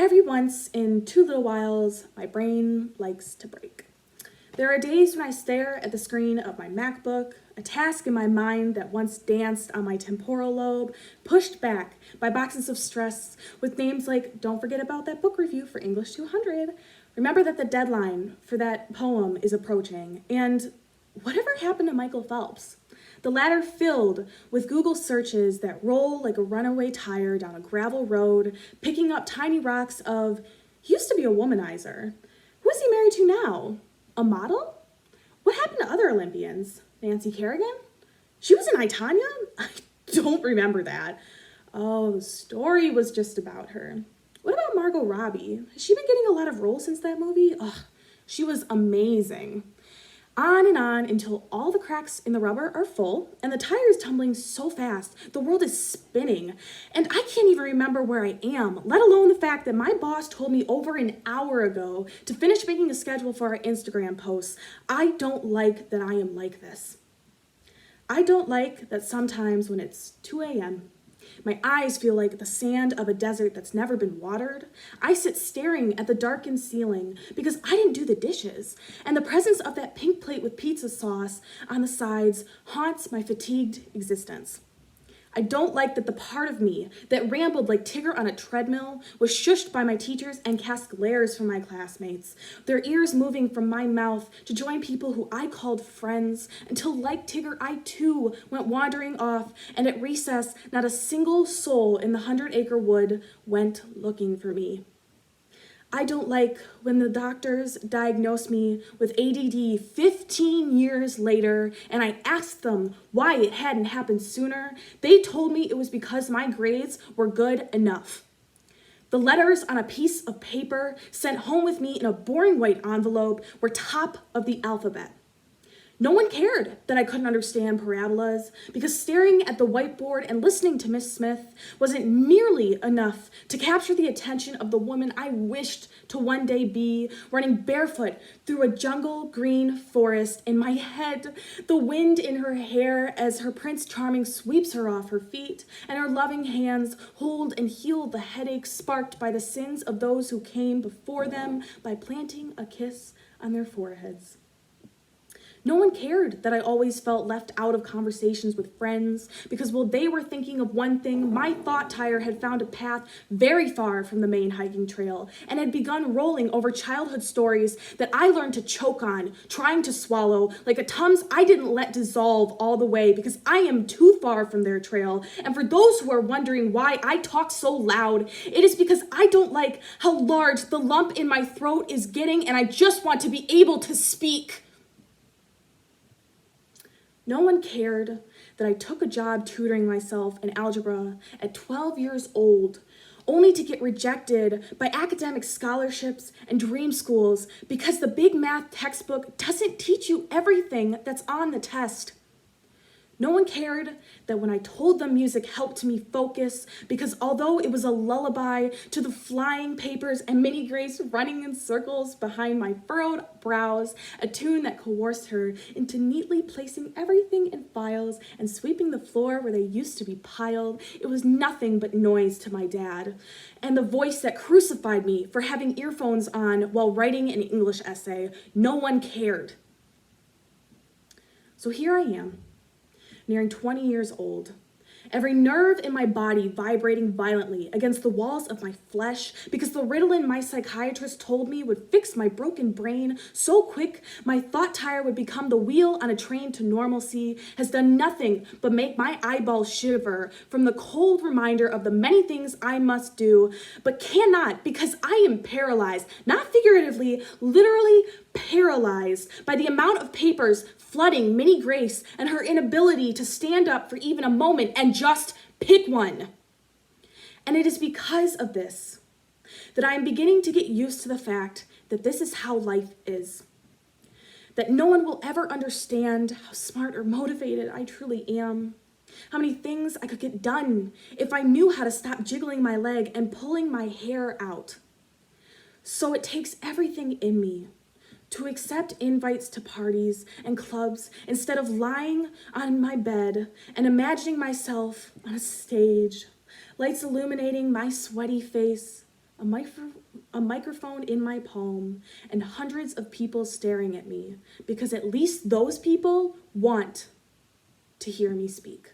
every once in two little whiles, my brain likes to break. There are days when I stare at the screen of my MacBook, a task in my mind that once danced on my temporal lobe, pushed back by boxes of stress with names like, don't forget about that book review for English 200, remember that the deadline for that poem is approaching, and whatever happened to Michael Phelps? The latter filled with Google searches that roll like a runaway tire down a gravel road, picking up tiny rocks of, he used to be a womanizer. Who is he married to now? A model? What happened to other Olympians? Nancy Kerrigan? She was in I, Tonya? I don't remember that. Oh, the story was just about her. What about Margot Robbie? Has she been getting a lot of roles since that movie? Ugh, she was amazing. On and on until all the cracks in the rubber are full and the tire is tumbling so fast, the world is spinning. And I can't even remember where I am, let alone the fact that my boss told me over an hour ago to finish making a schedule for our Instagram posts. I don't like that I am like this. I don't like that sometimes when it's 2 a.m., my eyes feel like the sand of a desert that's never been watered. I sit staring at the darkened ceiling because I didn't do the dishes, and the presence of that pink plate with pizza sauce on the sides haunts my fatigued existence. I don't like that the part of me that rambled like Tigger on a treadmill was shushed by my teachers and cast glares from my classmates, their ears moving from my mouth to join people who I called friends, until like Tigger, I too went wandering off, and at recess, not a single soul in the 100-acre wood went looking for me. I don't like when the doctors diagnosed me with ADD 15 years later and I asked them why it hadn't happened sooner. They told me it was because my grades were good enough. The letters on a piece of paper sent home with me in a boring white envelope were top of the alphabet. No one cared that I couldn't understand parabolas because staring at the whiteboard and listening to Miss Smith wasn't nearly enough to capture the attention of the woman I wished to one day be, running barefoot through a jungle green forest, in my head, the wind in her hair as her Prince Charming sweeps her off her feet, and her loving hands hold and heal the headache sparked by the sins of those who came before them by planting a kiss on their foreheads. No one cared that I always felt left out of conversations with friends because while they were thinking of one thing, my thought tire had found a path very far from the main hiking trail and had begun rolling over childhood stories that I learned to choke on, trying to swallow, like a Tums I didn't let dissolve all the way because I am too far from their trail. And for those who are wondering why I talk so loud, it is because I don't like how large the lump in my throat is getting and I just want to be able to speak. No one cared that I took a job tutoring myself in algebra at 12 years old, only to get rejected by academic scholarships and dream schools because the big math textbook doesn't teach you everything that's on the test. No one cared that when I told them music helped me focus because although it was a lullaby to the flying papers and Minnie Grace running in circles behind my furrowed brows, a tune that coerced her into neatly placing everything in files and sweeping the floor where they used to be piled, it was nothing but noise to my dad. And the voice that crucified me for having earphones on while writing an English essay, no one cared. So here I am, nearing 20 years old, every nerve in my body vibrating violently against the walls of my flesh because the Ritalin my psychiatrist told me would fix my broken brain so quick my thought tire would become the wheel on a train to normalcy has done nothing but make my eyeballs shiver from the cold reminder of the many things I must do, but cannot because I am paralyzed, not figuratively, literally paralyzed by the amount of papers flooding Minnie Grace and her inability to stand up for even a moment and just pick one. And it is because of this that I am beginning to get used to the fact that this is how life is. That no one will ever understand how smart or motivated I truly am. How many things I could get done if I knew how to stop jiggling my leg and pulling my hair out. So it takes everything in me to accept invites to parties and clubs instead of lying on my bed and imagining myself on a stage, lights illuminating my sweaty face, a microphone in my palm, and hundreds of people staring at me, because at least those people want to hear me speak.